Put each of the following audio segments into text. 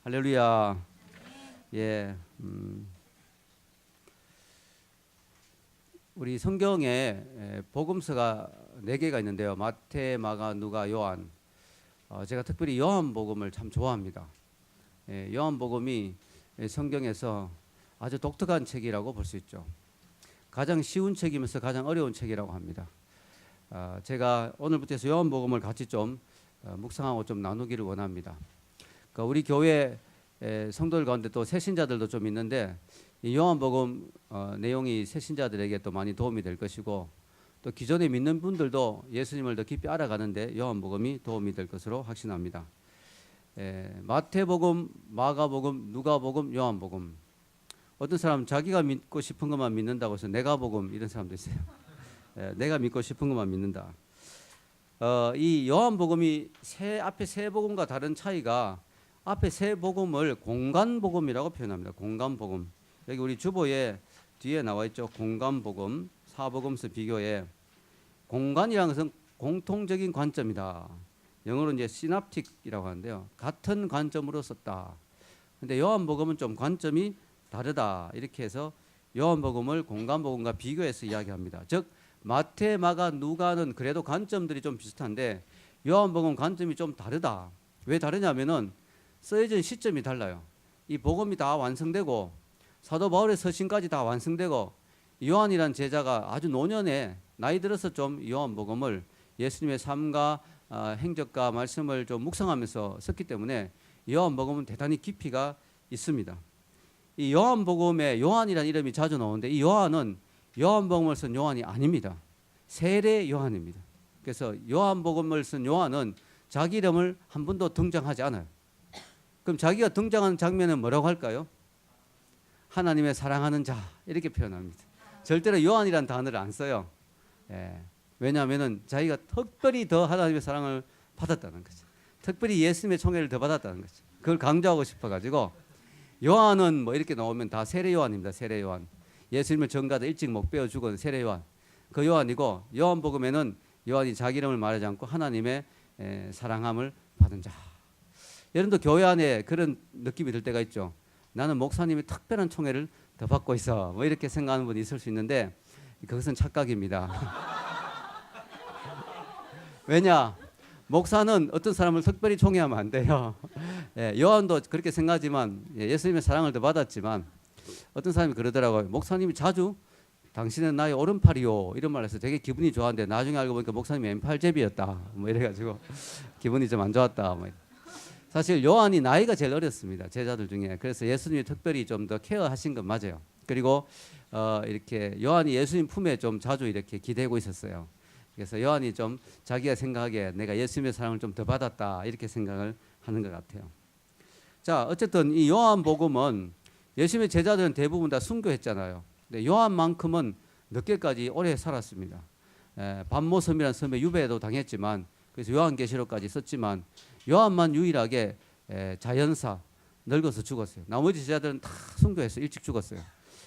할렐루야. 예, 우리 성경에 복음서가 4개가 있는데요. 마태, 마가, 누가, 요한. 제가 특별히 요한복음을 참 좋아합니다. 요한복음이 성경에서 아주 독특한 책이라고 볼 수 있죠. 가장 쉬운 책이면서 가장 어려운 책이라고 합니다. 제가 오늘부터 해서 요한복음을 같이 좀 묵상하고 좀 나누기를 원합니다. 우리 교회 성도들 가운데 또 새신자들도 좀 있는데 이 요한복음 내용이 새신자들에게 또 많이 도움이 될 것이고 또 기존에 믿는 분들도 예수님을 더 깊이 알아가는데 요한복음이 도움이 될 것으로 확신합니다. 마태복음, 마가복음, 누가복음, 요한복음. 어떤 사람은 자기가 믿고 싶은 것만 믿는다고 해서 내가복음 이런 사람도 있어요. 내가 믿고 싶은 것만 믿는다. 이 요한복음이 앞에 세 복음과 다른 차이가 앞에 세 복음을 공간복음이라고 표현합니다. 공간복음. 여기 우리 주보에 뒤에 나와 있죠. 공간복음, 사복음서 비교에 공간이라는 것은 공통적인 관점이다. 영어로 이제 시납틱이라고 하는데요. 같은 관점으로 썼다. 근데 요한복음은 좀 관점이 다르다. 이렇게 해서 요한복음을 공간복음과 비교해서 이야기합니다. 즉 마태, 마가, 누가는 그래도 관점들이 좀 비슷한데 요한복음 관점이 좀 다르다. 왜 다르냐면은 쓰여진 시점이 달라요. 이 복음이 다 완성되고 사도 바울의 서신까지 다 완성되고 요한이란 제자가 아주 노년에 나이 들어서 좀 요한복음을 예수님의 삶과 행적과 말씀을 좀 묵상하면서 썼기 때문에 요한복음은 대단히 깊이가 있습니다. 이 요한복음에 요한이라는 이름이 자주 나오는데 이 요한은 요한복음을 쓴 요한이 아닙니다. 세례 요한입니다. 그래서 요한복음을 쓴 요한은 자기 이름을 한 번도 등장하지 않아요. 그럼 자기가 등장하는 장면은 뭐라고 할까요? 하나님의 사랑하는 자 이렇게 표현합니다. 절대로 요한이라는 단어를 안 써요. 왜냐하면 자기가 특별히 더 하나님의 사랑을 받았다는 거죠. 특별히 예수님의 총애를 더 받았다는 거죠. 그걸 강조하고 싶어가지고 요한은 뭐 이렇게 나오면 다 세례 요한입니다. 세례 요한. 예수님을 전가도 일찍 못 배워 죽은 세례 요한. 그 요한이고 요한복음에는 요한이 자기 이름을 말하지 않고 하나님의 사랑함을 받은 자. 여러분도 교회 안에 그런 느낌이 들 때가 있죠. 나는 목사님이 특별한 총애를 더 받고 있어. 뭐 이렇게 생각하는 분이 있을 수 있는데 그것은 착각입니다. 왜냐? 목사는 어떤 사람을 특별히 총애하면 안 돼요. 요한도 그렇게 생각하지만 예수님의 사랑을 더 받았지만 어떤 사람이 그러더라고요. 목사님이 자주 당신은 나의 오른팔이요 이런 말을 해서 되게 기분이 좋았는데 나중에 알고 보니까 목사님이 왼팔제비였다. 뭐 이래가지고 기분이 좀 안 좋았다. 뭐. 사실 요한이 나이가 제일 어렸습니다. 제자들 중에. 그래서 예수님이 특별히 좀 더 케어하신 건 맞아요. 그리고 이렇게 요한이 예수님 품에 좀 자주 이렇게 기대고 있었어요. 그래서 요한이 좀 자기가 생각하기에 내가 예수님의 사랑을 좀 더 받았다 이렇게 생각을 하는 것 같아요. 자, 어쨌든 이 요한복음은 예수님의 제자들은 대부분 다 순교했잖아요. 근데 요한만큼은 늦게까지 오래 살았습니다. 반모섬이라는 섬에 유배도 당했지만 그래서 요한계시록까지 썼지만 요한만 유일하게 자연사 늙어서 죽었어요. 나머지 제자들은 다 순교해서 일찍 죽었어요.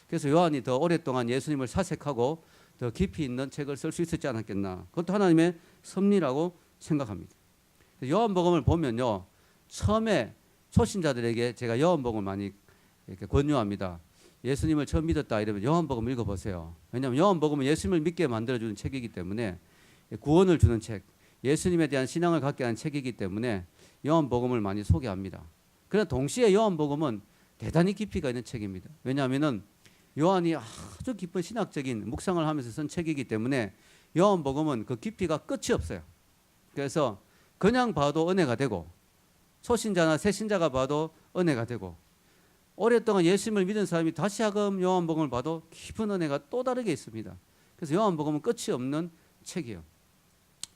그래서 요한이 더 오랫동안 예수님을 사색하고 더 깊이 있는 책을 쓸 수 있었지 않았겠나. 그것도 하나님의 섭리라고 생각합니다. 요한복음을 보면요. 처음에 초신자들에게 제가 요한복음을 많이 이렇게 권유합니다. 예수님을 처음 믿었다 이러면 요한복음 읽어보세요. 왜냐하면 요한복음은 예수님을 믿게 만들어주는 책이기 때문에 구원을 주는 책, 예수님에 대한 신앙을 갖게 하는 책이기 때문에 요한복음을 많이 소개합니다. 그러나 동시에 요한복음은 대단히 깊이가 있는 책입니다. 왜냐하면 요한이 아주 깊은 신학적인 묵상을 하면서 쓴 책이기 때문에 요한복음은 그 깊이가 끝이 없어요. 그래서 그냥 봐도 은혜가 되고 초신자나 새신자가 봐도 은혜가 되고 오랫동안 예수님을 믿은 사람이 다시 하금 요한복음을 봐도 깊은 은혜가 또 다르게 있습니다. 그래서 요한복음은 끝이 없는 책이에요.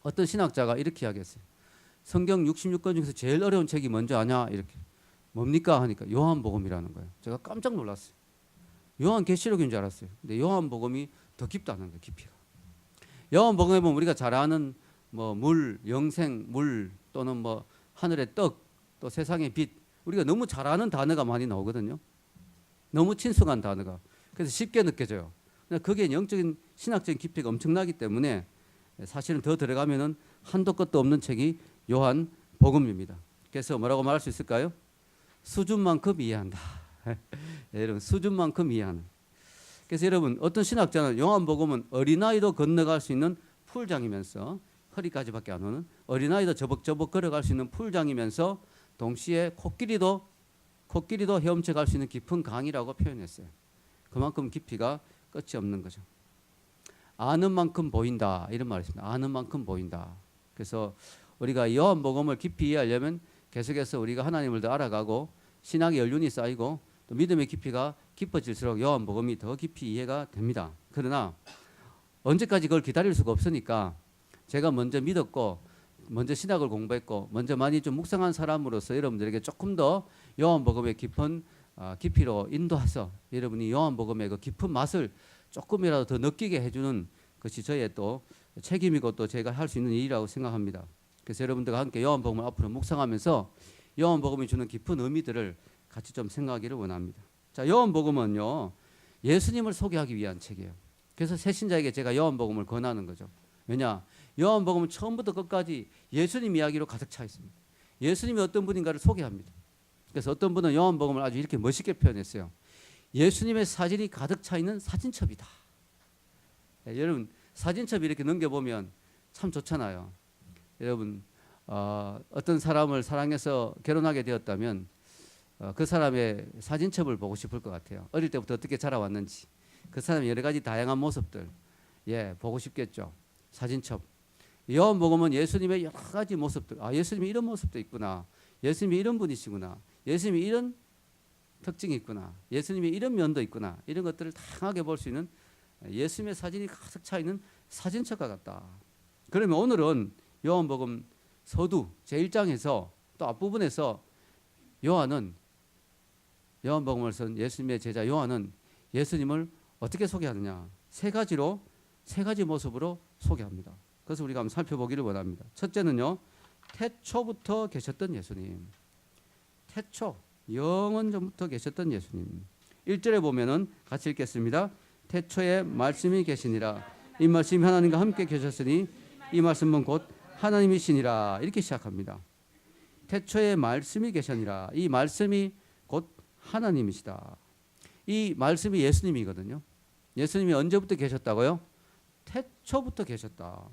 어떤 신학자가 이렇게 이야기했어요. 성경 66권 중에서 제일 어려운 책이 뭔지 아냐? 이렇게. 뭡니까? 하니까 요한복음이라는 거예요. 제가 깜짝 놀랐어요. 요한계시록인 줄 알았어요. 근데 요한복음이 더 깊다는 거예요. 깊이가. 요한복음에 보면 우리가 잘 아는 뭐 물, 영생, 물 또는 뭐 하늘의 떡, 또 세상의 빛 우리가 너무 잘 아는 단어가 많이 나오거든요. 너무 친숙한 단어가. 그래서 쉽게 느껴져요. 그게 영적인 신학적인 깊이가 엄청나기 때문에 사실은 더 들어가면은 한도 끝도 없는 책이 요한복음입니다. 그래서 뭐라고 말할 수 있을까요? 수준만큼 이해한다. 여러분 수준만큼 이해하는. 그래서 여러분 어떤 신학자는 요한복음은 어린아이도 건너갈 수 있는 풀장이면서 허리까지밖에 안 오는 어린아이도 저벅저벅 걸어갈 수 있는 풀장이면서 동시에 코끼리도 헤엄쳐 갈 수 있는 깊은 강이라고 표현했어요. 그만큼 깊이가 끝이 없는 거죠. 아는 만큼 보인다 이런 말이 있습니다. 아는 만큼 보인다. 그래서 우리가 요한복음을 깊이 이해하려면 계속해서 우리가 하나님을 더 알아가고 신학의 연륜이 쌓이고 또 믿음의 깊이가 깊어질수록 요한복음이 더 깊이 이해가 됩니다. 그러나 언제까지 그걸 기다릴 수가 없으니까 제가 먼저 믿었고 먼저 신학을 공부했고 먼저 많이 좀 묵상한 사람으로서 여러분들에게 조금 더 요한복음의 깊은 깊이로 인도해서 여러분이 요한복음의 그 깊은 맛을 조금이라도 더 느끼게 해주는 것이 저의 또 책임이고 또 제가 할 수 있는 일이라고 생각합니다. 그래서 여러분들과 함께 요한복음을 앞으로 묵상하면서 요한복음이 주는 깊은 의미들을 같이 좀 생각하기를 원합니다. 자, 요한복음은요 예수님을 소개하기 위한 책이에요. 그래서 새신자에게 제가 요한복음을 권하는 거죠. 왜냐? 요한복음은 처음부터 끝까지 예수님 이야기로 가득 차 있습니다. 예수님이 어떤 분인가를 소개합니다. 그래서 어떤 분은 요한복음을 아주 이렇게 멋있게 표현했어요. 예수님의 사진이 가득 차 있는 사진첩이다. 여러분 사진첩 이렇게 넘겨보면 참 좋잖아요. 여러분 어떤 사람을 사랑해서 결혼하게 되었다면 그 사람의 사진첩을 보고 싶을 것 같아요. 어릴 때부터 어떻게 자라왔는지 그 사람의 여러 가지 다양한 모습들 보고 싶겠죠. 사진첩. 요한복음은 예수님의 여러 가지 모습들. 예수님이 이런 모습도 있구나. 예수님이 이런 분이시구나. 예수님이 이런 특징이 있구나. 예수님이 이런 면도 있구나. 이런 것들을 다양하게 볼 수 있는 예수님의 사진이 가득 차 있는 사진첩과 같다. 그러면 오늘은 요한복음 서두 제1장에서 또 앞부분에서 요한복음을 쓴 예수님의 제자 요한은 예수님을 어떻게 소개하느냐? 세 가지 모습으로 소개합니다. 그래서 우리가 한번 살펴보기를 원합니다. 첫째는요. 태초부터 계셨던 예수님. 태초, 영원 전부터 계셨던 예수님. 1절에 보면은 같이 읽겠습니다. 태초에 말씀이 계시니라. 이 말씀이 하나님과 함께 계셨으니 이 말씀은 곧 하나님이시니라. 이렇게 시작합니다. 태초에 말씀이 계시니라. 이 말씀이 곧 하나님이시다. 이 말씀이 예수님이거든요. 예수님이 언제부터 계셨다고요? 태초부터 계셨다.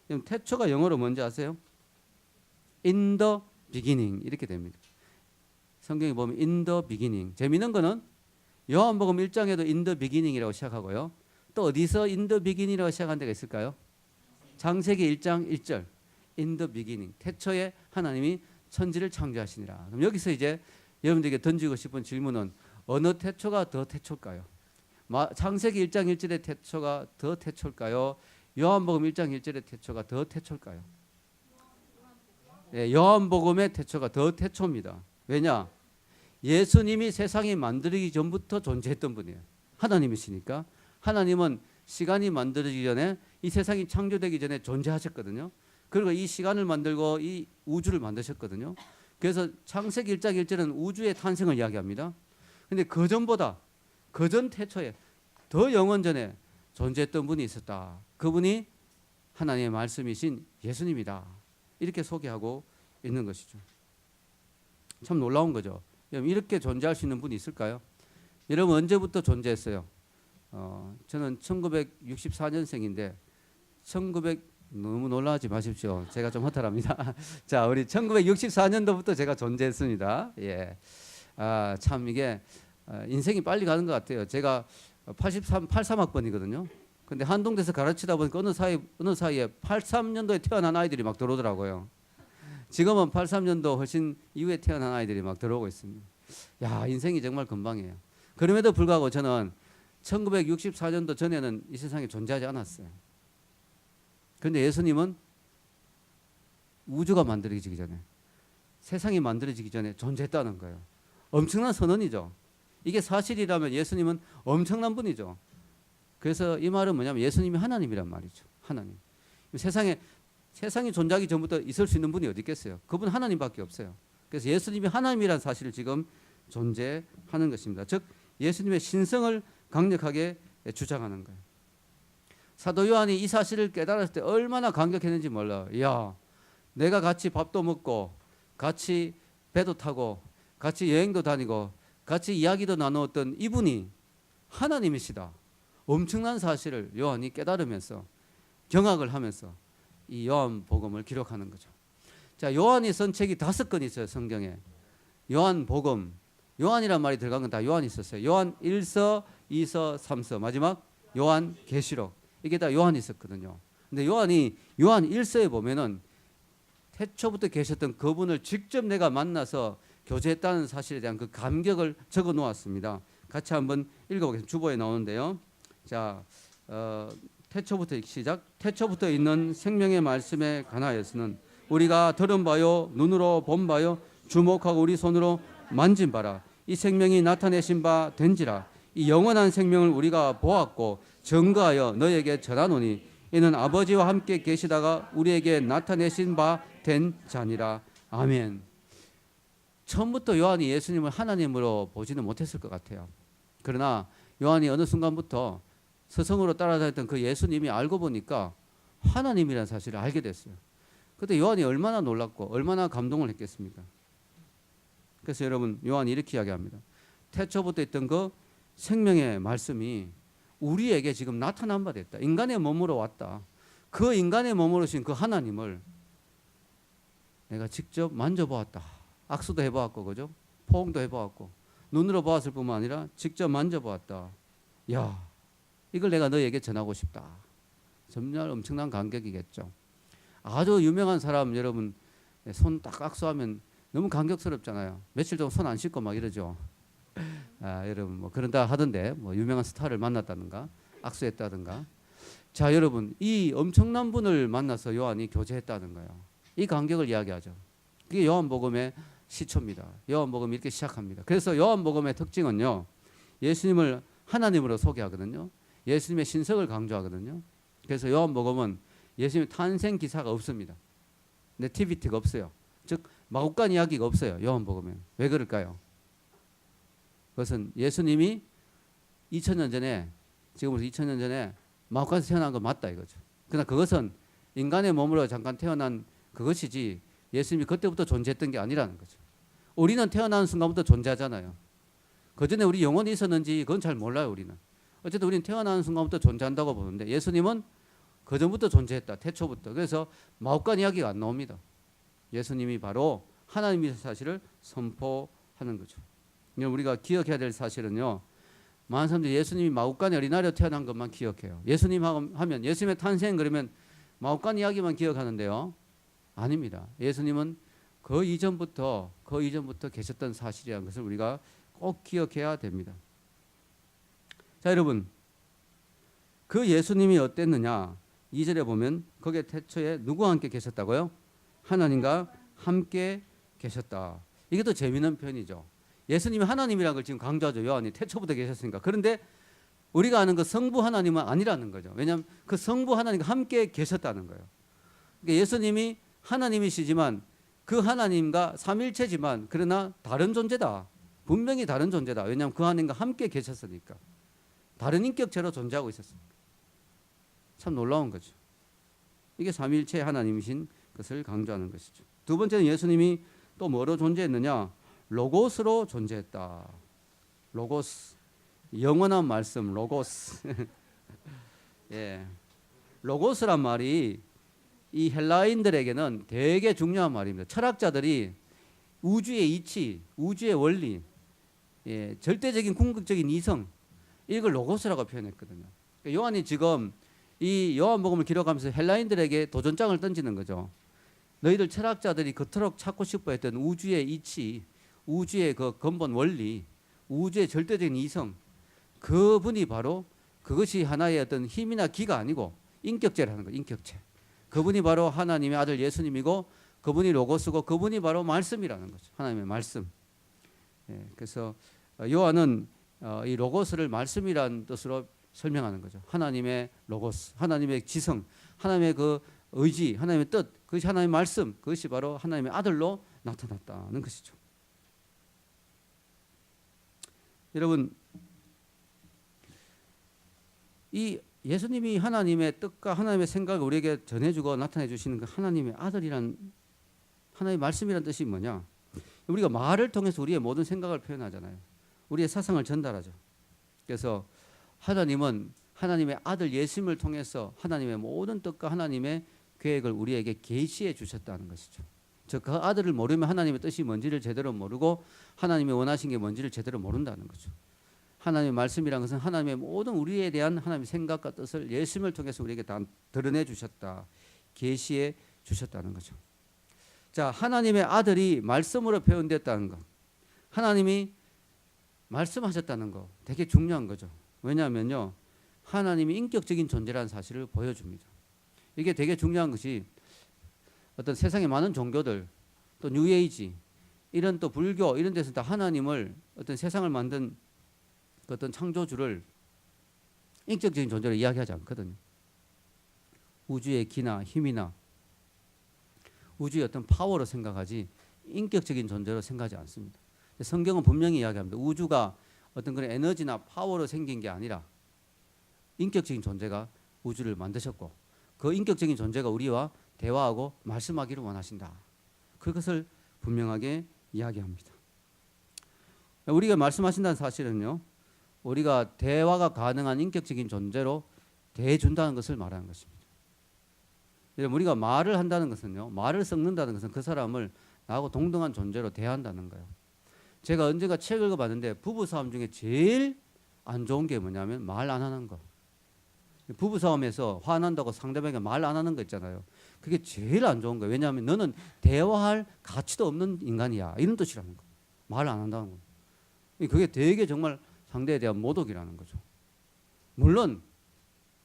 그럼 태초가 영어로 뭔지 아세요? In the beginning 이렇게 됩니다. 성경에 보면 in the beginning. 재미있는 거는 요한복음 1장에도 in the beginning이라고 시작하고요. 또 어디서 in the beginning이라고 시작한 데가 있을까요? 창세기 1장 1절 in the beginning. 태초에 하나님이 천지를 창조하시니라. 그럼 여기서 이제 여러분들에게 던지고 싶은 질문은 어느 태초가 더 태초일까요? 창세기 1장 1절의 태초가 더 태초일까요? 요한복음 1장 1절의 태초가 더 태초일까요? 요한복음의 태초가 더 태초입니다. 왜냐? 예수님이 세상이 만들어지기 전부터 존재했던 분이에요. 하나님이시니까. 하나님은 시간이 만들어지기 전에 이 세상이 창조되기 전에 존재하셨거든요. 그리고 이 시간을 만들고 이 우주를 만드셨거든요. 그래서 창세기 1장 1절은 우주의 탄생을 이야기합니다. 근데 그 전 태초에 더 영원 전에 존재했던 분이 있었다. 그분이 하나님의 말씀이신 예수님이다. 이렇게 소개하고 있는 것이죠. 참 놀라운 거죠. 이렇게 존재할 수 있는 분이 있을까요? 여러분 언제부터 존재했어요? 저는 1964년생인데 너무 놀라지 마십시오. 제가 좀 허탈합니다. 자, 우리 1964년도부터 제가 존재했습니다. 참 이게 인생이 빨리 가는 것 같아요. 제가 83학번이거든요. 근데 한동대에서 가르치다 보니까 어느 사이에 83년도에 태어난 아이들이 막 들어오더라고요. 지금은 83년도 훨씬 이후에 태어난 아이들이 막 들어오고 있습니다. 야, 인생이 정말 금방이에요. 그럼에도 불구하고 저는 1964년도 전에는 이 세상에 존재하지 않았어요. 그런데 예수님은 우주가 만들어지기 전에, 세상이 만들어지기 전에 존재했다는 거예요. 엄청난 선언이죠. 이게 사실이라면 예수님은 엄청난 분이죠. 그래서 이 말은 뭐냐면 예수님이 하나님이란 말이죠. 하나님. 세상이 존재하기 전부터 있을 수 있는 분이 어디 있겠어요? 그분 하나님밖에 없어요. 그래서 예수님이 하나님이란 사실을 지금 존재하는 것입니다. 즉 예수님의 신성을 강력하게 주장하는 거예요. 사도 요한이 이 사실을 깨달았을 때 얼마나 감격했는지 몰라요. 이야, 내가 같이 밥도 먹고 같이 배도 타고 같이 여행도 다니고 같이 이야기도 나누었던 이분이 하나님이시다. 엄청난 사실을 요한이 깨달으면서 경악을 하면서 이 요한복음을 기록하는 거죠. 자, 요한이 쓴 책이 5권 있어요, 성경에. 요한복음, 요한이란 말이 들어간 건 다 요한이 있었어요. 요한 1서, 2서, 3서, 마지막 요한계시록. 이게 다 요한이 있었거든요. 근데 요한이 요한 1서에 보면은 태초부터 계셨던 그분을 직접 내가 만나서 교제했다는 사실에 대한 그 감격을 적어 놓았습니다. 같이 한번 읽어보겠습니다. 주보에 나오는데요. 자, 태초부터 시작. 태초부터 있는 생명의 말씀에 관하여서는 우리가 들은 바요, 눈으로 본 바요, 주목하고 우리 손으로 만진 바라. 이 생명이 나타내신 바 된지라. 이 영원한 생명을 우리가 보았고 증거하여 너에게 전하노니 이는 아버지와 함께 계시다가 우리에게 나타내신 바 된 자니라. 아멘. 처음부터 요한이 예수님을 하나님으로 보지는 못했을 것 같아요. 그러나 요한이 어느 순간부터 스승으로 따라다녔던 그 예수님이 알고 보니까 하나님이라는 사실을 알게 됐어요. 그때 요한이 얼마나 놀랐고 얼마나 감동을 했겠습니까? 그래서 여러분, 요한이 이렇게 이야기합니다. 태초부터 있던 그 생명의 말씀이 우리에게 지금 나타난 바 됐다. 인간의 몸으로 왔다. 그 인간의 몸으로 오신 그 하나님을 내가 직접 만져보았다. 악수도 해보았고, 그죠? 포옹도 해보았고, 눈으로 보았을 뿐만 아니라 직접 만져보았다. 야, 이걸 내가 너에게 전하고 싶다. 정말 엄청난 감격이겠죠. 아주 유명한 사람 여러분 손 딱 악수하면 너무 감격스럽잖아요. 며칠 동안 손 안 씻고 막 이러죠. 여러분 뭐 그런다 하던데, 뭐 유명한 스타를 만났다든가 악수했다든가. 자, 여러분, 이 엄청난 분을 만나서 요한이 교제했다는 거예요. 이 감격을 이야기하죠. 그게 요한복음의 시초입니다. 요한복음이 이렇게 시작합니다. 그래서 요한복음의 특징은요, 예수님을 하나님으로 소개하거든요. 예수님의 신석을 강조하거든요. 그래서 요한복음은 예수님의 탄생 기사가 없습니다. 네티비티가 없어요. 즉 마구간 이야기가 없어요. 요한복음에. 왜 그럴까요? 그것은 예수님이 2000년 전에, 지금부터 2000년 전에 마구간에서 태어난 건 맞다 이거죠. 그러나 그것은 인간의 몸으로 잠깐 태어난 그것이지 예수님이 그때부터 존재했던 게 아니라는 거죠. 우리는 태어나는 순간부터 존재하잖아요. 그 전에 우리 영혼이 있었는지 그건 잘 몰라요, 우리는. 어쨌든 우리는 태어나는 순간부터 존재한다고 보는데 예수님은 그 전부터 존재했다. 태초부터. 그래서 마구간 이야기가 안 나옵니다. 예수님이 바로 하나님의 사실을 선포하는 거죠. 우리가 기억해야 될 사실은요, 많은 사람들이 예수님이 마구간의 어린아이로 태어난 것만 기억해요. 예수님 하면 예수님의 탄생 그러면 마구간 이야기만 기억하는데요. 아닙니다. 예수님은 그 이전부터 계셨던 사실이라는 것을 우리가 꼭 기억해야 됩니다. 자, 여러분, 그 예수님이 어땠느냐? 2절에 보면 거기에 태초에 누구와 함께 계셨다고요? 하나님과 함께 계셨다. 이게 더 재미있는 편이죠. 예수님이 하나님이라는 걸 지금 강조하죠. 요한이 태초부터 계셨으니까. 그런데 우리가 아는 그 성부 하나님은 아니라는 거죠. 왜냐하면 그 성부 하나님과 함께 계셨다는 거예요. 그러니까 예수님이 하나님이시지만 그 하나님과 삼일체지만 그러나 다른 존재다. 분명히 다른 존재다. 왜냐하면 그 하나님과 함께 계셨으니까. 다른 인격체로 존재하고 있었습니다. 참 놀라운 거죠. 이게 삼일체 하나님이신 것을 강조하는 것이죠. 두 번째는 예수님이 또 뭐로 존재했느냐? 로고스로 존재했다. 로고스, 영원한 말씀, 로고스. 예, 로고스란 말이 이 헬라인들에게는 되게 중요한 말입니다. 철학자들이 우주의 이치, 우주의 원리, 예, 절대적인 궁극적인 이성, 이걸 로고스라고 표현했거든요. 그러니까 요한이 지금 이 요한복음을 기록하면서 헬라인들에게 도전장을 던지는 거죠. 너희들 철학자들이 그토록 찾고 싶어 했던 우주의 이치, 우주의 그 근본 원리, 우주의 절대적인 이성, 그분이 바로 그것이 하나의 어떤 힘이나 기가 아니고 인격체라는 거예요. 인격체. 그분이 바로 하나님의 아들 예수님이고 그분이 로고스고 그분이 바로 말씀이라는 거죠. 하나님의 말씀. 예, 그래서 요한은 이 로고스를 말씀이라는 뜻으로 설명하는 거죠. 하나님의 로고스, 하나님의 지성, 하나님의 그 의지, 하나님의 뜻, 그것이 하나님의 말씀, 그것이 바로 하나님의 아들로 나타났다는 것이죠. 여러분, 이 예수님이 하나님의 뜻과 하나님의 생각을 우리에게 전해주고 나타내 주시는 그 하나님의 아들이란 하나님의 말씀이란 뜻이 뭐냐? 우리가 말을 통해서 우리의 모든 생각을 표현하잖아요. 우리의 사상을 전달하죠. 그래서 하나님은 하나님의 아들 예수님을 통해서 하나님의 모든 뜻과 하나님의 계획을 우리에게 계시해 주셨다는 것이죠. 즉 그 아들을 모르면 하나님의 뜻이 뭔지를 제대로 모르고 하나님이 원하신 게 뭔지를 제대로 모른다는 거죠. 하나님의 말씀이란 것은 하나님의 모든 우리에 대한 하나님의 생각과 뜻을 예수님을 통해서 우리에게 다 드러내 주셨다. 계시해 주셨다는 거죠. 자, 하나님의 아들이 말씀으로 표현됐다는 것. 하나님이 말씀하셨다는 거 되게 중요한 거죠. 왜냐하면요. 하나님이 인격적인 존재라는 사실을 보여줍니다. 이게 되게 중요한 것이 어떤 세상의 많은 종교들 또 뉴에이지 이런 또 불교 이런 데서 다 하나님을 어떤 세상을 만든 그 어떤 창조주를 인격적인 존재로 이야기하지 않거든요. 우주의 기나 힘이나 우주의 어떤 파워로 생각하지 인격적인 존재로 생각하지 않습니다. 성경은 분명히 이야기합니다. 우주가 어떤 그런 에너지나 파워로 생긴 게 아니라 인격적인 존재가 우주를 만드셨고 그 인격적인 존재가 우리와 대화하고 말씀하기를 원하신다. 그것을 분명하게 이야기합니다. 우리가 말씀하신다는 사실은요. 우리가 대화가 가능한 인격적인 존재로 대해준다는 것을 말하는 것입니다. 우리가 말을 한다는 것은요. 말을 섞는다는 것은 그 사람을 나하고 동등한 존재로 대한다는 거예요. 제가 언젠가 책을 읽어봤는데 부부싸움 중에 제일 안 좋은 게 뭐냐면 말 안 하는 거. 부부싸움에서 화난다고 상대방에게 말 안 하는 거 있잖아요. 그게 제일 안 좋은 거예요. 왜냐하면 너는 대화할 가치도 없는 인간이야. 이런 뜻이라는 거. 말 안 한다는 거. 그게 되게 정말 상대에 대한 모독이라는 거죠. 물론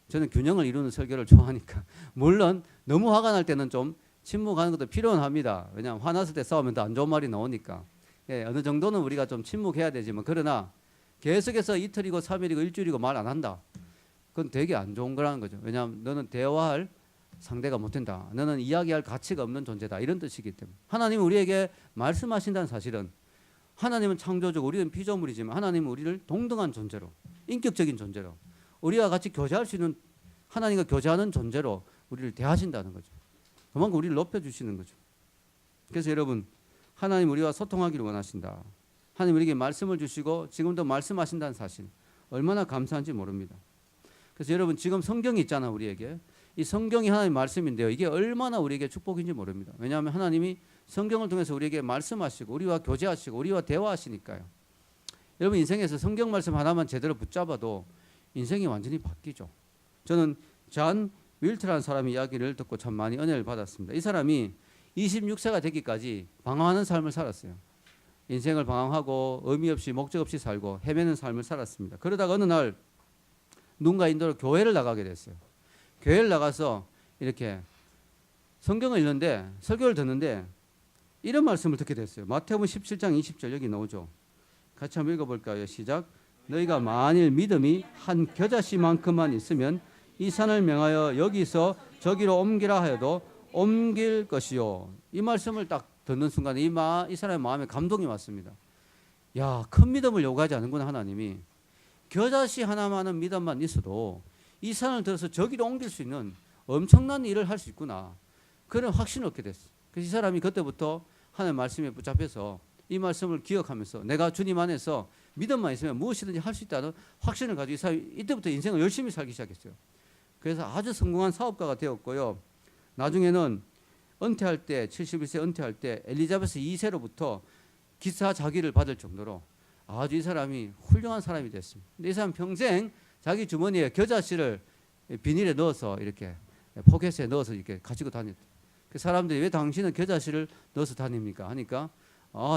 저는 균형을 이루는 설교를 좋아하니까 물론 너무 화가 날 때는 좀 침묵하는 것도 필요는 합니다. 왜냐하면 화났을 때 싸우면 더 안 좋은 말이 나오니까. 예, 어느 정도는 우리가 좀 침묵해야 되지만 그러나 계속해서 이틀이고 3일이고 일주일이고 말 안 한다. 그건 되게 안 좋은 거라는 거죠. 왜냐하면 너는 대화할 상대가 못 된다. 너는 이야기할 가치가 없는 존재다. 이런 뜻이기 때문에 하나님은 우리에게 말씀하신다는 사실은 하나님은 창조주고 우리는 피조물이지만 하나님은 우리를 동등한 존재로 인격적인 존재로 우리와 같이 교제할 수 있는 하나님과 교제하는 존재로 우리를 대하신다는 거죠. 그만큼 우리를 높여주시는 거죠. 그래서 여러분 하나님 우리와 소통하기를 원하신다. 하나님 우리에게 말씀을 주시고 지금도 말씀하신다는 사실 얼마나 감사한지 모릅니다. 그래서 여러분 지금 성경이 있잖아 우리에게. 이 성경이 하나님의 말씀인데요. 이게 얼마나 우리에게 축복인지 모릅니다. 왜냐하면 하나님이 성경을 통해서 우리에게 말씀하시고 우리와 교제하시고 우리와 대화하시니까요. 여러분 인생에서 성경 말씀 하나만 제대로 붙잡아도 인생이 완전히 바뀌죠. 저는 잔 윌트라는 사람의 이야기를 듣고 참 많이 은혜를 받았습니다. 이 사람이 26세가 되기까지 방황하는 삶을 살았어요. 인생을 방황하고 의미 없이 목적 없이 살고 헤매는 삶을 살았습니다. 그러다가 어느 날 누군가 인도로 교회를 나가게 됐어요. 교회를 나가서 이렇게 성경을 읽는데 설교를 듣는데 이런 말씀을 듣게 됐어요. 마태복음 17장 20절 여기 나오죠. 같이 한번 읽어볼까요? 시작. 너희가 만일 믿음이 한 겨자씨만큼만 있으면 이 산을 명하여 여기서 저기로 옮기라 하여도 옮길 것이요. 이 말씀을 딱 듣는 순간에 이 사람의 마음에 감동이 왔습니다. 야, 큰 믿음을 요구하지 않는구나 하나님이. 겨자씨 하나만은 믿음만 있어도 이 산을 들어서 저기로 옮길 수 있는 엄청난 일을 할 수 있구나. 그런 확신을 얻게 됐어요. 그래서 이 사람이 그때부터 하나님의 말씀에 붙잡혀서 이 말씀을 기억하면서 내가 주님 안에서 믿음만 있으면 무엇이든지 할 수 있다는 확신을 가지고 이 사람이 이때부터 인생을 열심히 살기 시작했어요. 그래서 아주 성공한 사업가가 되었고요. 나중에는 은퇴할 때 71세 은퇴할 때 엘리자베스 2세로부터 기사 자기를 받을 정도로 아주 이 사람이 훌륭한 사람이 됐습니다. 근데 이 사람 평생 자기 주머니에 겨자씨를 비닐에 넣어서 이렇게 포켓에 넣어서 이렇게 가지고 다녔대요. 그 사람들이 왜 당신은 겨자씨를 넣어서 다닙니까? 하니까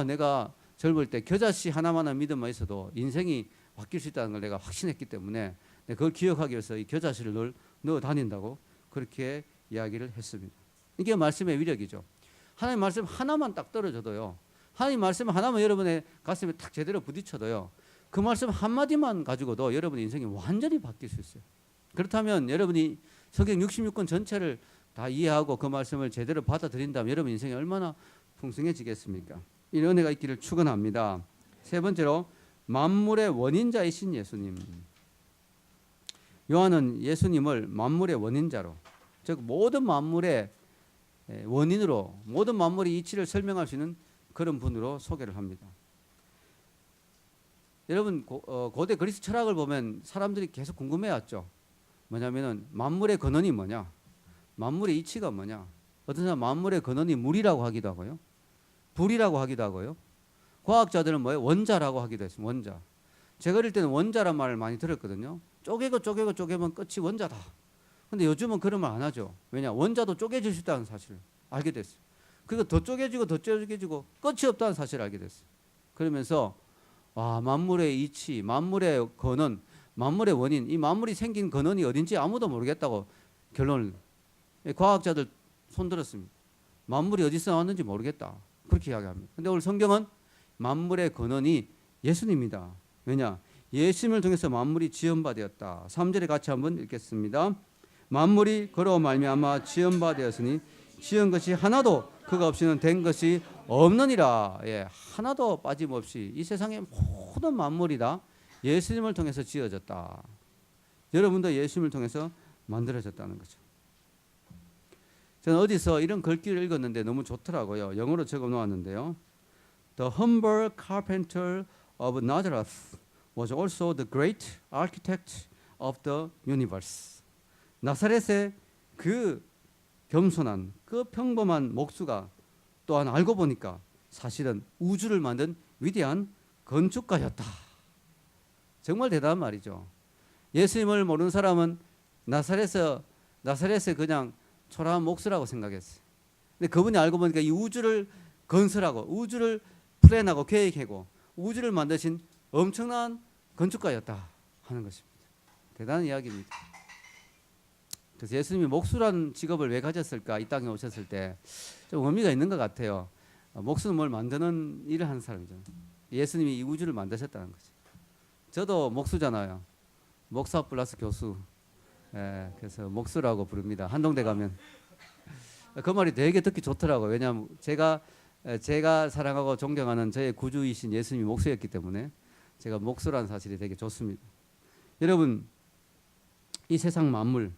내가 젊을 때 겨자씨 하나만한 믿음만 있어도 인생이 바뀔 수 있다는 걸 내가 확신했기 때문에 그걸 기억하기 위해서 이 겨자씨를 넣어 다닌다고 그렇게 이야기를 했습니다. 이게 말씀의 위력이죠. 하나님 말씀 하나만 딱 떨어져도요. 하나님 말씀 하나만 여러분의 가슴에 딱 제대로 부딪혀도요. 그 말씀 한마디만 가지고도 여러분의 인생이 완전히 바뀔 수 있어요. 그렇다면 여러분이 성경 66권 전체를 다 이해하고 그 말씀을 제대로 받아들인다면 여러분 인생이 얼마나 풍성해지겠습니까? 이 은혜가 있기를 축원합니다. 세 번째로 만물의 원인자이신 예수님. 요한은 예수님을 만물의 원인자로, 즉 모든 만물의 원인으로 모든 만물의 이치를 설명할 수 있는 그런 분으로 소개를 합니다. 여러분 고대 그리스 철학을 보면 사람들이 계속 궁금해왔죠. 뭐냐면은 만물의 근원이 뭐냐, 만물의 이치가 뭐냐. 어떤 사람 만물의 근원이 물이라고 하기도 하고요, 불이라고 하기도 하고요. 과학자들은 뭐예요? 원자라고 하기도 했습니다. 원자. 제가 어릴 때는 원자란 말을 많이 들었거든요. 쪼개면 끝이 원자다. 근데 요즘은 그런 말 안 하죠. 왜냐? 원자도 쪼개질 수 있다는 사실을 알게 됐어요. 그리고 더 쪼개지고 끝이 없다는 사실을 알게 됐어요. 그러면서 만물의 이치, 만물의 근원, 만물의 원인, 이 만물이 생긴 근원이 어딘지 아무도 모르겠다고 결론을, 과학자들 손들었습니다. 만물이 어디서 나왔는지 모르겠다. 그렇게 이야기합니다. 근데 오늘 성경은 만물의 근원이 예수님이다. 왜냐? 예수님을 통해서 만물이 지은 바 되었다. 3절에 같이 한번 읽겠습니다. 만물이 그로 말미암아 지은 바 되었으니 지은 것이 하나도 그가 없이는 된 것이 없느니라. 예, 하나도 빠짐없이 이 세상의 모든 만물이 다 예수님을 통해서 지어졌다. 여러분도 예수님을 통해서 만들어졌다는 거죠. 저는 어디서 이런 글귀를 읽었는데 너무 좋더라고요. 영어로 적어 놓았는데요. The humble carpenter of Nazareth was also the great architect of the universe. 나사렛의 그 겸손한 그 평범한 목수가 또한 알고 보니까 사실은 우주를 만든 위대한 건축가였다. 정말 대단한 말이죠. 예수님을 모르는 사람은 나사렛의 그냥 초라한 목수라고 생각했어요. 근데 그분이 알고 보니까 이 우주를 건설하고 우주를 플랜하고 계획하고 우주를 만드신 엄청난 건축가였다 하는 것입니다. 대단한 이야기입니다. 그래서 예수님이 목수란 직업을 왜 가졌을까? 이 땅에 오셨을 때 좀 의미가 있는 것 같아요. 목수는 뭘 만드는 일을 하는 사람이죠. 예수님이 이 우주를 만드셨다는 거죠. 저도 목수잖아요. 목사 플러스 교수. 그래서 목수라고 부릅니다. 한동대 가면. 그 말이 되게 듣기 좋더라고요. 왜냐하면 제가 사랑하고 존경하는 저의 구주이신 예수님이 목수였기 때문에 제가 목수라는 사실이 되게 좋습니다. 여러분, 이 세상 만물,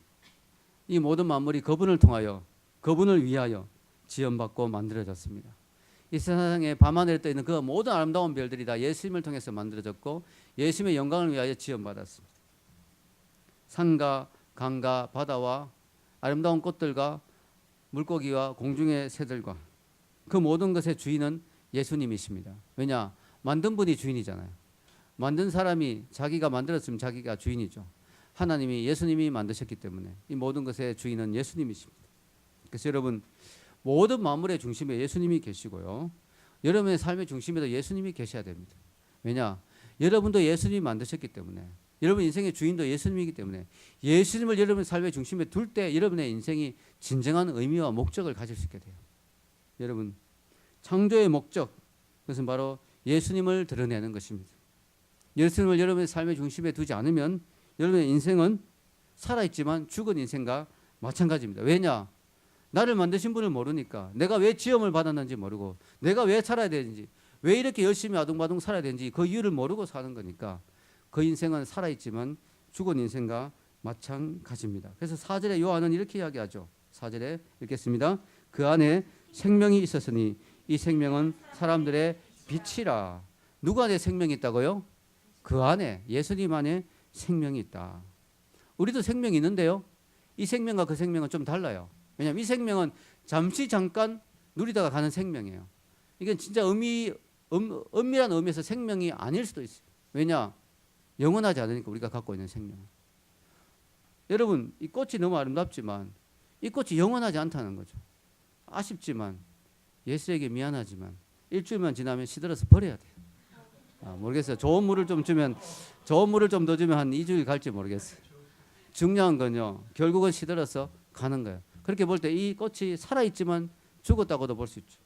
이 모든 만물이 그분을 통하여, 그분을 위하여 지연받고 만들어졌습니다. 이 세상에 밤하늘에 떠 있는 그 모든 아름다운 별들이 다 예수님을 통해서 만들어졌고 예수님의 영광을 위하여 지연받았습니다. 산과 강과 바다와 아름다운 꽃들과 물고기와 공중의 새들과 그 모든 것의 주인은 예수님이십니다. 왜냐? 만든 분이 주인이잖아요. 만든 사람이 자기가 만들었으면 자기가 주인이죠. 하나님이 예수님이 만드셨기 때문에 이 모든 것의 주인은 예수님이십니다. 그래서 여러분, 모든 만물의 중심에 예수님이 계시고요. 여러분의 삶의 중심에도 예수님이 계셔야 됩니다. 왜냐? 여러분도 예수님이 만드셨기 때문에, 여러분 인생의 주인도 예수님이기 때문에 예수님을 여러분의 삶의 중심에 둘 때 여러분의 인생이 진정한 의미와 목적을 가질 수 있게 돼요. 여러분, 창조의 목적, 그것은 바로 예수님을 드러내는 것입니다. 예수님을 여러분의 삶의 중심에 두지 않으면 여러분의 인생은 살아있지만 죽은 인생과 마찬가지입니다. 왜냐? 나를 만드신 분을 모르니까, 내가 왜 지음을 받았는지 모르고, 내가 왜 살아야 되는지, 왜 이렇게 열심히 아둥바둥 살아야 되는지 그 이유를 모르고 사는 거니까 그 인생은 살아있지만 죽은 인생과 마찬가지입니다. 그래서 4절에 요한은 이렇게 이야기하죠. 4절에 읽겠습니다. 그 안에 생명이 있었으니 이 생명은 사람들의 빛이라. 누구 안에 생명이 있다고요? 그 안에, 예수님 안에 생명이 있다. 우리도 생명이 있는데요, 이 생명과 그 생명은 좀 달라요. 왜냐하면 이 생명은 잠깐 누리다가 가는 생명이에요. 이건 진짜 엄밀한 의미에서 생명이 아닐 수도 있어요. 왜냐? 영원하지 않으니까 우리가 갖고 있는 생명은. 여러분, 이 꽃이 너무 아름답지만 이 꽃이 영원하지 않다는 거죠. 아쉽지만, 예수에게 미안하지만 일주일만 지나면 시들어서 버려야 돼요. 모르겠어요. 좋은 물을 좀 더 주면 한 2주일 갈지 모르겠어요. 중요한 건요, 결국은 시들어서 가는 거예요. 그렇게 볼 때 이 꽃이 살아있지만 죽었다고도 볼 수 있죠.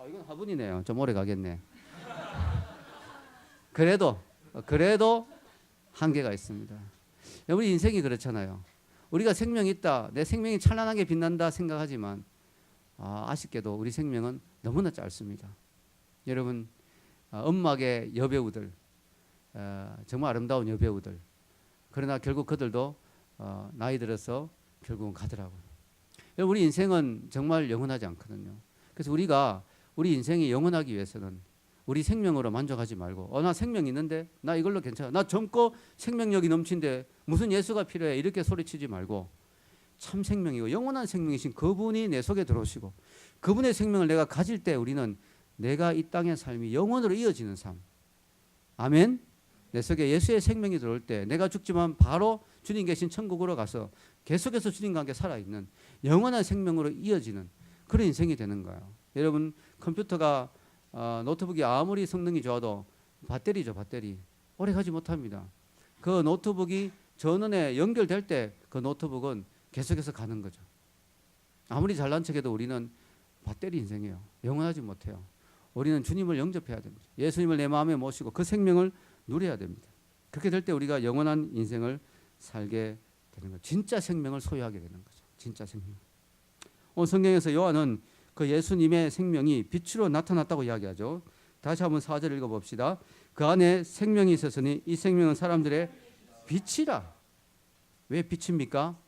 이건 화분이네요. 좀 오래 가겠네. 그래도 한계가 있습니다. 우리 인생이 그렇잖아요. 우리가 생명이 있다, 내 생명이 찬란하게 빛난다 생각하지만 아쉽게도 우리 생명은 너무나 짧습니다. 여러분, 음악의 여배우들, 정말 아름다운 여배우들, 그러나 결국 그들도 나이 들어서 결국은 가더라고요. 우리 인생은 정말 영원하지 않거든요. 그래서 우리가 우리 인생이 영원하기 위해서는 우리 생명으로 만족하지 말고 나 생명 있는데 나 이걸로 괜찮아. 나 젊고 생명력이 넘친데 무슨 예수가 필요해. 이렇게 소리치지 말고 참 생명이고 영원한 생명이신 그분이 내 속에 들어오시고 그분의 생명을 내가 가질 때 우리는 내가 이 땅의 삶이 영원으로 이어지는 삶. 아멘. 내 속에 예수의 생명이 들어올 때 내가 죽지만 바로 주님 계신 천국으로 가서 계속해서 주님과 함께 살아있는 영원한 생명으로 이어지는 그런 인생이 되는 거예요. 여러분 컴퓨터가 노트북이 아무리 성능이 좋아도 배터리죠. 배터리 오래 가지 못합니다. 그 노트북이 전원에 연결될 때 그 노트북은 계속해서 가는 거죠. 아무리 잘난 척해도 우리는 배터리 인생이에요. 영원하지 못해요. 우리는 주님을 영접해야 됩니다. 예수님을 내 마음에 모시고 그 생명을 누려야 됩니다. 그렇게 될 때 우리가 영원한 인생을 살게 되는 거죠. 진짜 생명을 소유하게 되는 거죠. 진짜 생명. 오늘 성경에서 요한은 그 예수님의 생명이 빛으로 나타났다고 이야기하죠. 다시 한번 4절 읽어봅시다. 그 안에 생명이 있었으니 이 생명은 사람들의 빛이라. 왜 빛입니까?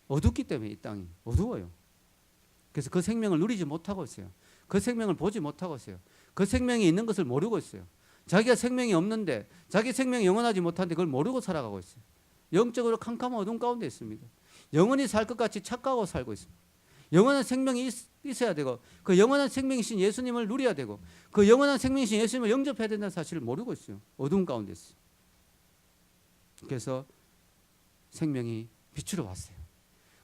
어둡기 때문에 이 땅이 어두워요. 그래서 그 생명을 누리지 못하고 있어요. 그 생명을 보지 못하고 있어요. 그 생명이 있는 것을 모르고 있어요. 자기가 생명이 없는데 자기 생명이 영원하지 못한데 그걸 모르고 살아가고 있어요. 영적으로 캄캄한 어둠 가운데 있습니다. 영원히 살 것 같이 착각하고 살고 있습니다. 영원한 생명이 있어야 되고 그 영원한 생명이신 예수님을 누려야 되고 그 영원한 생명이신 예수님을 영접해야 된다는 사실을 모르고 있어요. 어둠 가운데 있어요. 그래서 생명이 빛으로 왔어요.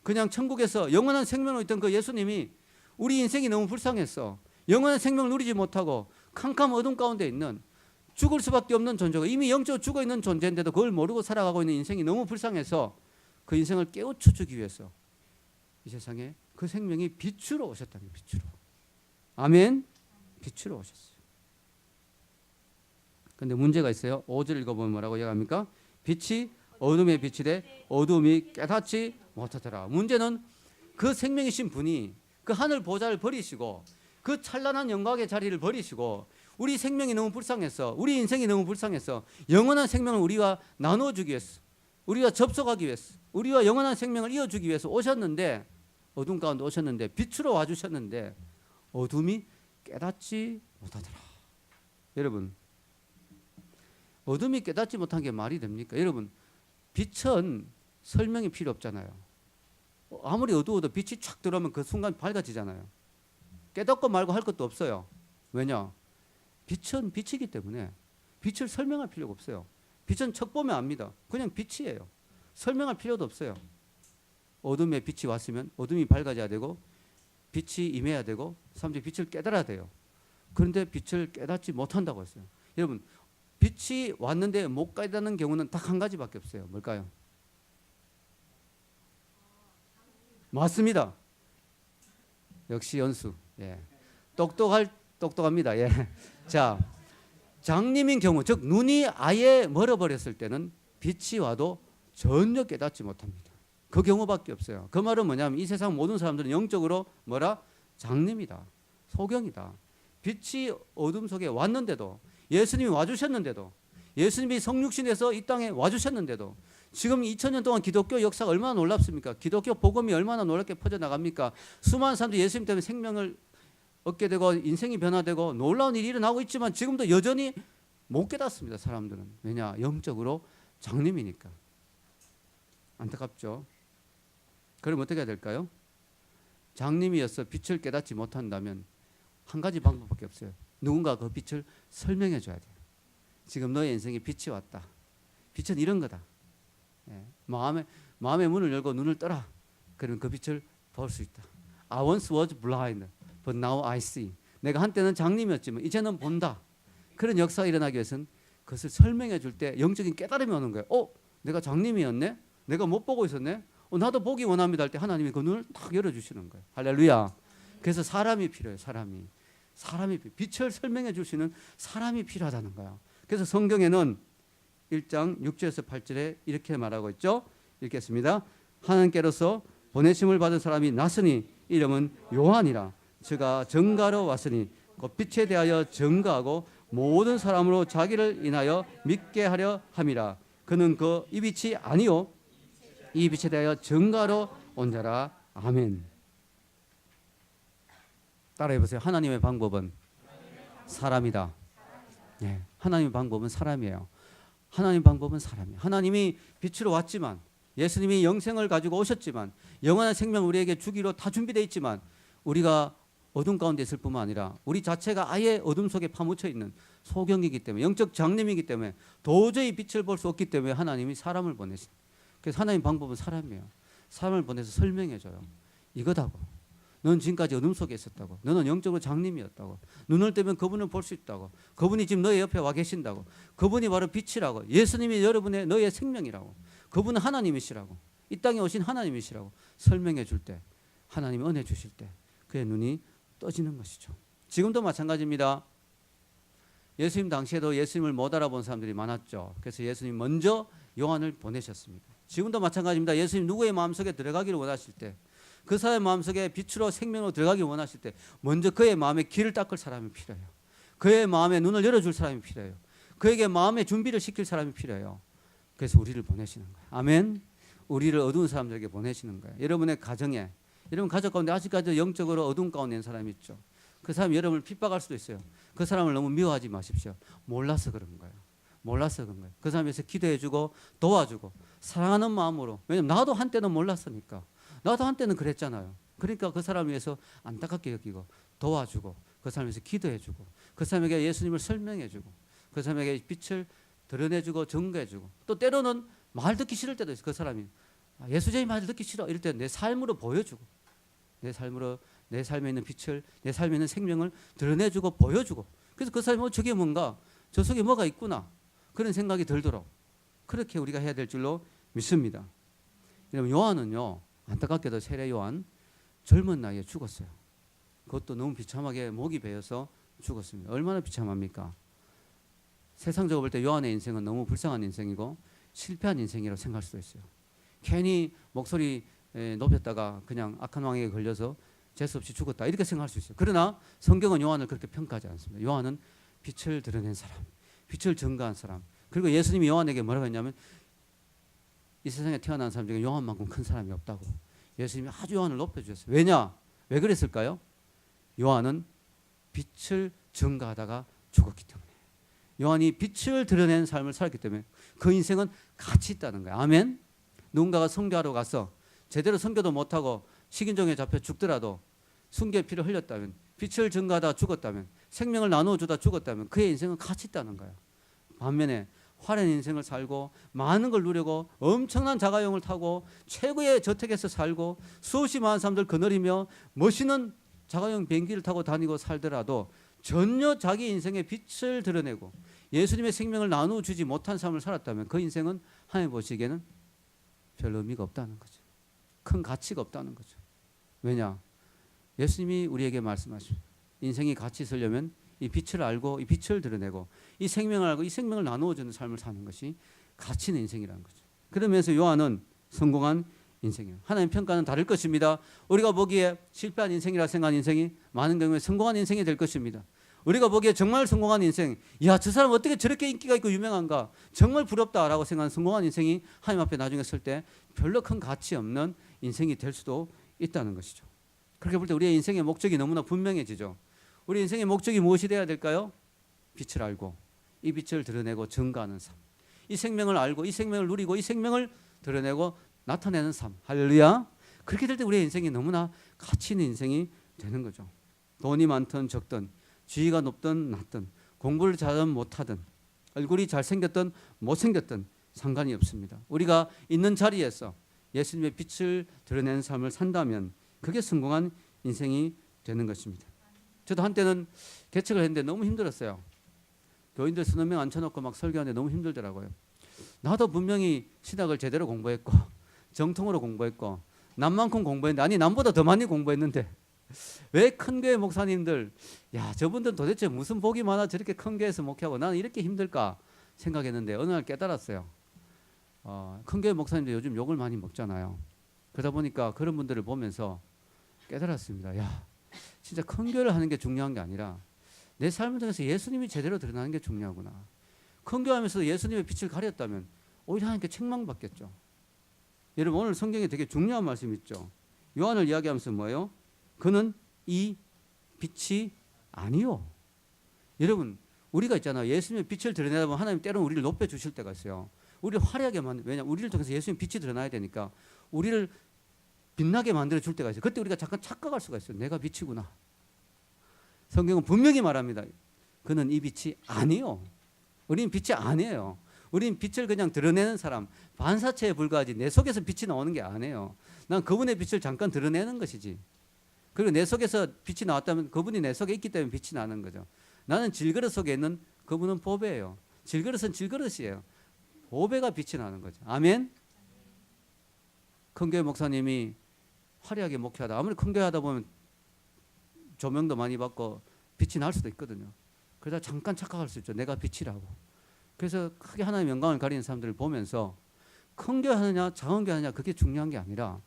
그냥 천국에서 영원한 생명으로 있던 그 예수님이 우리 인생이 너무 불쌍했어. 영원한 생명을 누리지 못하고 캄캄한 어둠 가운데 있는 죽을 수밖에 없는 존재가 이미 영적으로 죽어있는 존재인데도 그걸 모르고 살아가고 있는 인생이 너무 불쌍해서 그 인생을 깨우쳐주기 위해서 이 세상에 그 생명이 빛으로 오셨다는 거예요. 빛으로. 아멘. 빛으로 오셨어요. 그런데 문제가 있어요. 5절 읽어보면 뭐라고 이야기합니까? 빛이 어둠에 비치되 어둠이 깨닫지 못하더라. 문제는 그 생명이신 분이 그 하늘 보좌를 버리시고 그 찬란한 영광의 자리를 버리시고 우리 생명이 너무 불쌍해서 우리 인생이 너무 불쌍해서 영원한 생명을 우리와 나눠주기 위해서 우리와 접속하기 위해서 우리와 영원한 생명을 이어주기 위해서 오셨는데 어둠 가운데 오셨는데 빛으로 와주셨는데 어둠이 깨닫지 못하더라. 여러분 어둠이 깨닫지 못한 게 말이 됩니까? 여러분 빛은 설명이 필요 없잖아요. 아무리 어두워도 빛이 촥 들어오면 그 순간 밝아지잖아요. 깨닫고 말고 할 것도 없어요. 왜냐? 빛은 빛이기 때문에 빛을 설명할 필요가 없어요. 빛은 척 보면 압니다. 그냥 빛이에요. 설명할 필요도 없어요. 어둠에 빛이 왔으면 어둠이 밝아져야 되고 빛이 임해야 되고 사람들이 빛을 깨달아야 돼요. 그런데 빛을 깨닫지 못한다고 했어요. 여러분 빛이 왔는데 못 깨닫는 경우는 딱 한 가지밖에 없어요. 뭘까요? 맞습니다. 역시 연수. 예. 똑똑합니다. 예. 자, 장님인 경우, 즉 눈이 아예 멀어버렸을 때는 빛이 와도 전혀 깨닫지 못합니다. 그 경우밖에 없어요. 그 말은 뭐냐면 이 세상 모든 사람들은 영적으로 뭐라? 장님이다. 소경이다. 빛이 어둠 속에 왔는데도 예수님이 와주셨는데도 예수님이 성육신에서 이 땅에 와주셨는데도 지금 2000년 동안 기독교 역사가 얼마나 놀랍습니까? 기독교 복음이 얼마나 놀랍게 퍼져나갑니까? 수많은 사람들이 예수님 때문에 생명을 얻게 되고 인생이 변화되고 놀라운 일이 일어나고 있지만 지금도 여전히 못 깨닫습니다. 사람들은. 왜냐? 영적으로 장님이니까. 안타깝죠. 그럼 어떻게 해야 될까요? 장님이어서 빛을 깨닫지 못한다면 한 가지 방법밖에 없어요. 누군가 그 빛을 설명해 줘야 돼요. 지금 너의 인생에 빛이 왔다. 빛은 이런 거다. 예. 마음의 문을 열고 눈을 떠라. 그러면 그 빛을 볼 수 있다. I once was blind, but now I see. 내가 한때는 장님이었지만 이제는 본다. 그런 역사가 일어나기 위해서는 그것을 설명해 줄 때 영적인 깨달음이 오는 거예요. 내가 장님이었네? 내가 못 보고 있었네? 나도 보기 원합니다 할 때 하나님이 그 눈을 탁 열어주시는 거예요. 할렐루야. 그래서 사람이 필요해요. 사람이 빛을 설명해 줄 수 있는 사람이 필요하다는 거예요. 그래서 성경에는 1장 6절에서 8절에 이렇게 말하고 있죠. 읽겠습니다. 하나님께로서 보내심을 받은 사람이 났으니 이름은 요한이라. 저가 전가로 왔으니 그 빛에 대하여 전가하고 모든 사람으로 자기를 인하여 믿게 하려 함이라. 그는 이 빛이 아니요 이 빛에 대하여 전가로 온 자라. 아멘. 따라해 보세요. 하나님의 방법은 사람이다. 예, 하나님의 방법은 사람이에요. 하나님의 방법은 사람이에요. 하나님이 빛으로 왔지만, 예수님이 영생을 가지고 오셨지만, 영원한 생명 우리에게 주기로 다 준비되어 있지만, 우리가 어둠 가운데 있을 뿐만 아니라 우리 자체가 아예 어둠 속에 파묻혀 있는 소경이기 때문에, 영적 장님이기 때문에 도저히 빛을 볼 수 없기 때문에 하나님이 사람을 보내신. 그래서 하나님의 방법은 사람이에요. 사람을 보내서 설명해줘요. 이거다고. 넌 지금까지 어둠 속에 있었다고. 너는 영적으로 장님이었다고. 눈을 뜨면 그분을 볼 수 있다고. 그분이 지금 너의 옆에 와 계신다고. 그분이 바로 빛이라고. 예수님이 여러분의 너의 생명이라고. 그분은 하나님이시라고. 이 땅에 오신 하나님이시라고 설명해 줄 때, 하나님이 은혜 주실 때 그의 눈이 떠지는 것이죠. 지금도 마찬가지입니다. 예수님 당시에도 예수님을 못 알아본 사람들이 많았죠. 그래서 예수님 먼저 요한을 보내셨습니다. 지금도 마찬가지입니다. 예수님 누구의 마음속에 들어가기를 원하실 때, 그 사람의 마음속에 빛으로 생명으로 들어가기 원하실 때 먼저 그의 마음에 길을 닦을 사람이 필요해요. 그의 마음에 눈을 열어줄 사람이 필요해요. 그에게 마음의 준비를 시킬 사람이 필요해요. 그래서 우리를 보내시는 거예요. 아멘. 우리를 어두운 사람들에게 보내시는 거예요. 여러분의 가정에, 여러분 가족 가운데 아직까지 영적으로 어두운 가운데 있는 사람이 있죠. 그 사람이 여러분을 핍박할 수도 있어요. 그 사람을 너무 미워하지 마십시오. 몰라서 그런 거예요. 몰라서 그런 거예요. 그 사람에 대해서 기도해주고 도와주고 사랑하는 마음으로. 왜냐면 나도 한때는 몰랐으니까. 나도 한때는 그랬잖아요. 그러니까 그 사람을 위해서 안타깝게 여기고 도와주고 그 사람을 위해서 기도해주고 그 사람에게 예수님을 설명해주고 그 사람에게 빛을 드러내주고 증거해주고, 또 때로는 말 듣기 싫을 때도 있어요. 그 사람이 예수님의 말 듣기 싫어 이럴 때 내 삶으로 보여주고, 내 삶으로 내 삶에 있는 빛을, 내 삶에 있는 생명을 드러내주고 보여주고, 그래서 그 사람이 저게 뭔가, 저 속에 뭐가 있구나 그런 생각이 들도록 그렇게 우리가 해야 될 줄로 믿습니다. 여러분, 요한은요, 안타깝게도 세례 요한 젊은 나이에 죽었어요. 그것도 너무 비참하게 목이 베어서 죽었습니다. 얼마나 비참합니까? 세상적으로 볼 때 요한의 인생은 너무 불쌍한 인생이고 실패한 인생이라고 생각할 수도 있어요. 괜히 목소리 높였다가 그냥 악한 왕에게 걸려서 재수없이 죽었다 이렇게 생각할 수 있어요. 그러나 성경은 요한을 그렇게 평가하지 않습니다. 요한은 빛을 드러낸 사람, 빛을 증거한 사람. 그리고 예수님이 요한에게 뭐라고 했냐면, 이 세상에 태어난 사람 중에 요한만큼 큰 사람이 없다고. 예수님이 아주 요한을 높여주셨어요. 왜냐? 왜 그랬을까요? 요한은 빛을 증거하다가 죽었기 때문에. 요한이 빛을 드러낸 삶을 살았기 때문에 그 인생은 가치 있다는 거예요. 아멘. 누군가가 선교하러 가서 제대로 선교도 못하고 식인종에 잡혀 죽더라도 순교의 피를 흘렸다면, 빛을 증거하다 죽었다면, 생명을 나누어주다 죽었다면 그의 인생은 가치 있다는 거예요. 반면에 화려한 인생을 살고 많은 걸 누리고 엄청난 자가용을 타고 최고의 저택에서 살고 수없이 많은 사람들 거느리며 멋있는 자가용 비행기를 타고 다니고 살더라도 전혀 자기 인생의 빛을 드러내고 예수님의 생명을 나누어주지 못한 삶을 살았다면 그 인생은 하나님 보시기에는 별 의미가 없다는 거죠. 큰 가치가 없다는 거죠. 왜냐? 예수님이 우리에게 말씀하십니다. 인생이 가치 있으려면 이 빛을 알고 이 빛을 드러내고 이 생명을 알고 이 생명을 나누어주는 삶을 사는 것이 가치 있는 인생이라는 거죠. 그러면서 요한은 성공한 인생이에요. 하나님 평가는 다를 것입니다. 우리가 보기에 실패한 인생이라 생각한 인생이 많은 경우에 성공한 인생이 될 것입니다. 우리가 보기에 정말 성공한 인생, 야, 저 사람 어떻게 저렇게 인기가 있고 유명한가, 정말 부럽다라고 생각하는 성공한 인생이 하나님 앞에 나중에 설 때 별로 큰 가치 없는 인생이 될 수도 있다는 것이죠. 그렇게 볼 때 우리의 인생의 목적이 너무나 분명해지죠. 우리 인생의 목적이 무엇이 되어야 될까요? 빛을 알고 이 빛을 드러내고 증거하는 삶, 이 생명을 알고 이 생명을 누리고 이 생명을 드러내고 나타내는 삶. 할렐루야. 그렇게 될 때 우리의 인생이 너무나 가치 있는 인생이 되는 거죠. 돈이 많든 적든, 지위가 높든 낮든, 공부를 잘하든 못하든, 얼굴이 잘생겼든 못생겼든 상관이 없습니다. 우리가 있는 자리에서 예수님의 빛을 드러내는 삶을 산다면 그게 성공한 인생이 되는 것입니다. 저도 한때는 개척을 했는데 너무 힘들었어요. 교인들 서너 명 앉혀놓고 막 설교하는데 너무 힘들더라고요. 나도 분명히 신학을 제대로 공부했고 정통으로 공부했고 남만큼 공부했는데, 아니 남보다 더 많이 공부했는데 왜 큰 교회 목사님들, 야, 저분들 도대체 무슨 복이 많아 저렇게 큰 교회에서 목회하고 나는 이렇게 힘들까 생각했는데 어느 날 깨달았어요. 큰 교회 목사님들 요즘 욕을 많이 먹잖아요. 그러다 보니까 그런 분들을 보면서 깨달았습니다. 야, 진짜 큰 교회를 하는 게 중요한 게 아니라 내 삶을 통해서 예수님이 제대로 드러나는 게 중요하구나. 큰 교회 하면서 예수님의 빛을 가렸다면 오히려 하나님께 책망받겠죠. 여러분, 오늘 성경에 되게 중요한 말씀 있죠. 요한을 이야기하면서 뭐예요? 그는 이 빛이 아니요. 여러분 우리가 있잖아요. 예수님의 빛을 드러내다 보면 하나님 때로는 우리를 높여주실 때가 있어요. 우리를 화려하게 만들, 왜냐하면 우리를 통해서 예수님 빛이 드러나야 되니까 우리를 빛나게 만들어 줄 때가 있어요. 그때 우리가 잠깐 착각할 수가 있어요. 내가 빛이구나. 성경은 분명히 말합니다. 그는 이 빛이 아니요. 우리는 빛이 아니에요. 우리는 빛을 그냥 드러내는 사람, 반사체에 불과하지 내 속에서 빛이 나오는 게 아니에요. 난 그분의 빛을 잠깐 드러내는 것이지. 그리고 내 속에서 빛이 나왔다면 그분이 내 속에 있기 때문에 빛이 나는 거죠. 나는 질그릇 속에 있는 그분은 보배예요. 질그릇은 질그릇이에요. 보배가 빛이 나는 거죠. 아멘. 큰 교회 목사님이 화려하게 목회하다 아무리 큰 교회 하다 보면 조명도 많이 받고 빛이 날 수도 있거든요. 그러다 잠깐 착각할 수 있죠. 내가 빛이라고. 그래서 크게 하나님의 영광을 가리는 사람들을 보면서 큰 교회 하느냐 작은 교회 하느냐 그게 중요한 게 아니라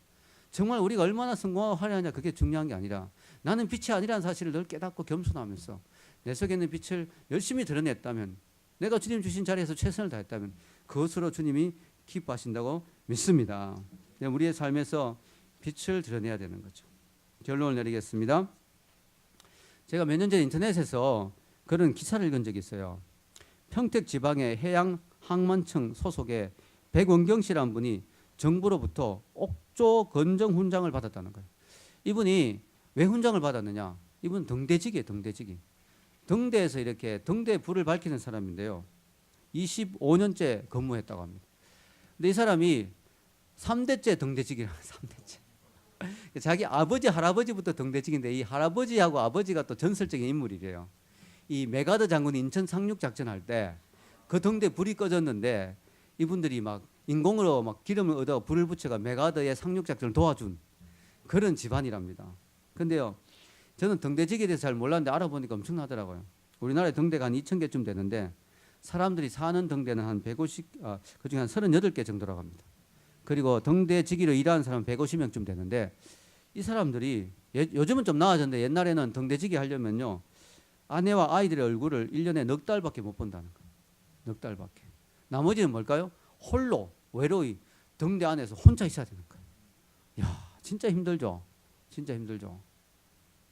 정말 우리가 얼마나 성공하고 화려하냐 그게 중요한 게 아니라 나는 빛이 아니라는 사실을 늘 깨닫고 겸손하면서 내 속에 있는 빛을 열심히 드러냈다면 내가 주님 주신 자리에서 최선을 다했다면 그것으로 주님이 기뻐하신다고 믿습니다. 우리의 삶에서 빛을 드러내야 되는 거죠. 결론을 내리겠습니다. 제가 몇 년 전에 인터넷에서 그런 기사를 읽은 적이 있어요. 평택 지방의 해양 항만청 소속의 백원경 씨라는 분이 정부로부터 옥조 건정 훈장을 받았다는 거예요. 이분이 왜 훈장을 받았느냐? 이분 등대직이에요. 등대직이. 등대에서 이렇게 등대 불을 밝히는 사람인데요. 25년째 근무했다고 합니다. 근데 이 사람이 3대째 등대직이라고 3대째. 자기 아버지 할아버지부터 등대직인데 이 할아버지하고 아버지가 또 전설적인 인물이래요. 이 메가더 장군이 인천 상륙 작전할 때 그 등대 불이 꺼졌는데 이분들이 막 인공으로 막 기름을 얻어 불을 붙여가 메가더의 상륙 작전을 도와준 그런 집안이랍니다. 근데요, 저는 등대직에 대해서 잘 몰랐는데 알아보니까 엄청나더라고요. 우리나라에 등대가 한 2,000개쯤 되는데 사람들이 사는 등대는 한 150, 그중에 한 38개 정도라고 합니다. 그리고 등대직위로 일하는 사람은 150명쯤 되는데 이 사람들이 요즘은 좀 나아졌는데 옛날에는 등대직위 하려면요 아내와 아이들의 얼굴을 1년에 넉 달밖에 못 본다는 거예요. 넉 달밖에. 나머지는 뭘까요? 홀로 외로이 등대 안에서 혼자 있어야 되는 거예요. 야, 진짜 힘들죠. 진짜 힘들죠.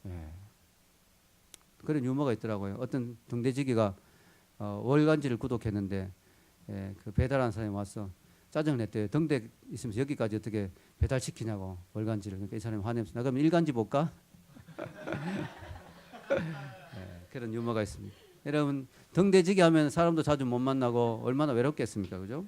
예. 그런 유머가 있더라고요. 어떤 등대지기가 월간지를 구독했는데 그 배달한 사람이 와서 짜증을 냈대요. 등대 있으면서 여기까지 어떻게 배달시키냐고 월간지를. 그러니까 이 사람이 화내면서 나 그럼 일간지 볼까? 그런 유머가 있습니다. 여러분 등대지기 하면 사람도 자주 못 만나고 얼마나 외롭겠습니까, 그죠?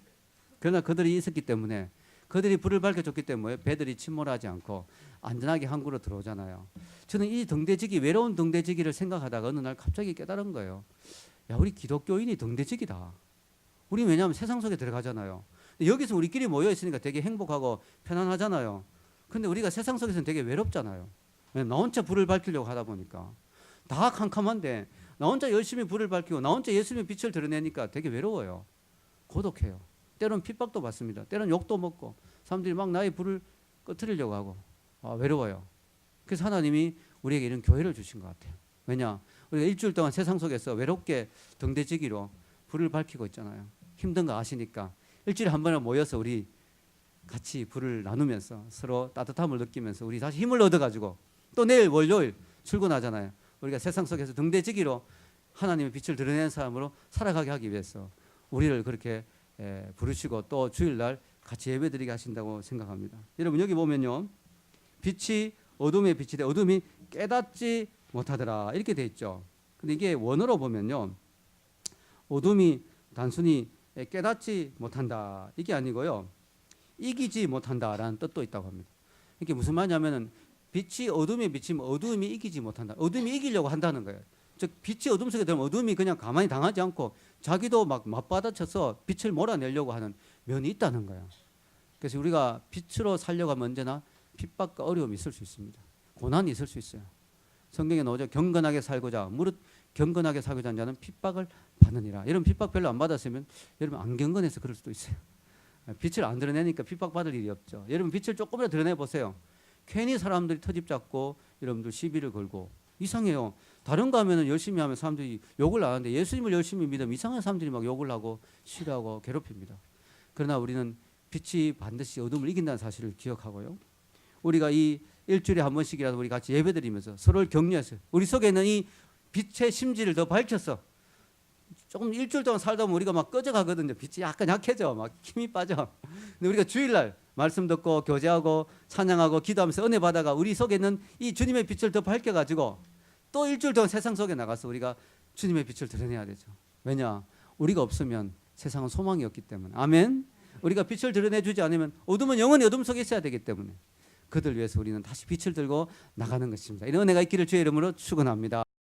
그러나 그들이 있었기 때문에 그들이 불을 밝혀줬기 때문에 배들이 침몰하지 않고 안전하게 항구로 들어오잖아요. 저는 이 등대지기 외로운 등대지기를 생각하다가 어느 날 갑자기 깨달은 거예요. 야, 우리 기독교인이 등대지기다. 우리 왜냐하면 세상 속에 들어가잖아요. 여기서 우리끼리 모여 있으니까 되게 행복하고 편안하잖아요. 근데 우리가 세상 속에서는 되게 외롭잖아요. 나 혼자 불을 밝히려고 하다 보니까 다 캄캄한데 나 혼자 열심히 불을 밝히고 나 혼자 예수님의 빛을 드러내니까 되게 외로워요. 고독해요. 때로는 핍박도 받습니다. 때로는 욕도 먹고 사람들이 막 나의 불을 꺼트리려고 하고 외로워요. 그래서 하나님이 우리에게 이런 교회를 주신 것 같아요. 왜냐? 우리가 일주일 동안 세상 속에서 외롭게 등대지기로 불을 밝히고 있잖아요. 힘든 거 아시니까 일주일에 한 번에 모여서 우리 같이 불을 나누면서 서로 따뜻함을 느끼면서 우리 다시 힘을 얻어가지고 또 내일 월요일 출근하잖아요. 우리가 세상 속에서 등대지기로 하나님의 빛을 드러내는 사람으로 살아가게 하기 위해서 우리를 그렇게 부르시고 또 주일날 같이 예배드리게 하신다고 생각합니다. 여러분 여기 보면요. 빛이 어둠의 빛이 돼 어둠이 깨닫지 못하더라 이렇게 돼 있죠. 근데 이게 원어로 보면요. 어둠이 단순히 깨닫지 못한다 이게 아니고요. 이기지 못한다라는 뜻도 있다고 합니다. 이게 무슨 말이냐면은 빛이 어둠에 비치면 어둠이 이기지 못한다. 어둠이 이기려고 한다는 거예요. 즉 빛이 어둠 속에 들면 어둠이 그냥 가만히 당하지 않고 자기도 막 맞받아쳐서 빛을 몰아내려고 하는 면이 있다는 거예요. 그래서 우리가 빛으로 살려고 하면 언제나 핍박과 어려움이 있을 수 있습니다. 고난이 있을 수 있어요. 성경에 나오죠. 경건하게 살고자 무릇 경건하게 살고자 하는 자는 핍박을 받느니라. 이런 핍박 별로 안 받았으면 여러분 안 경건해서 그럴 수도 있어요. 빛을 안 드러내니까 핍박받을 일이 없죠. 여러분 빛을 조금이라도 드러내 보세요. 괜히 사람들이 터집 잡고 여러분들 시비를 걸고 이상해요. 다른 거 하면은 열심히 하면 사람들이 욕을 안 하는데 예수님을 열심히 믿으면 이상한 사람들이 막 욕을 하고 싫어하고 괴롭힙니다. 그러나 우리는 빛이 반드시 어둠을 이긴다는 사실을 기억하고요. 우리가 이 일주일에 한 번씩이라도 우리 같이 예배드리면서 서로를 격려해서 우리 속에 있는 이 빛의 심지를 더 밝혔어. 조금 일주일 동안 살다 보면 우리가 막 꺼져가거든요. 빛이 약간 약해져. 막 힘이 빠져. 근데 우리가 주일날 말씀 듣고 교제하고 찬양하고 기도하면서 은혜 받아가 우리 속에 있는 이 주님의 빛을 더 밝혀가지고 또 일주일 동안 세상 속에 나가서 우리가 주님의 빛을 드러내야 되죠. 왜냐? 우리가 없으면 세상은 소망이 없기 때문에. 아멘. 우리가 빛을 드러내주지 않으면 어둠은 영원히 어둠 속에 있어야 되기 때문에 그들 위해서 우리는 다시 빛을 들고 나가는 것입니다. 이런 은혜가 있기를 주의 이름으로 축원합니다.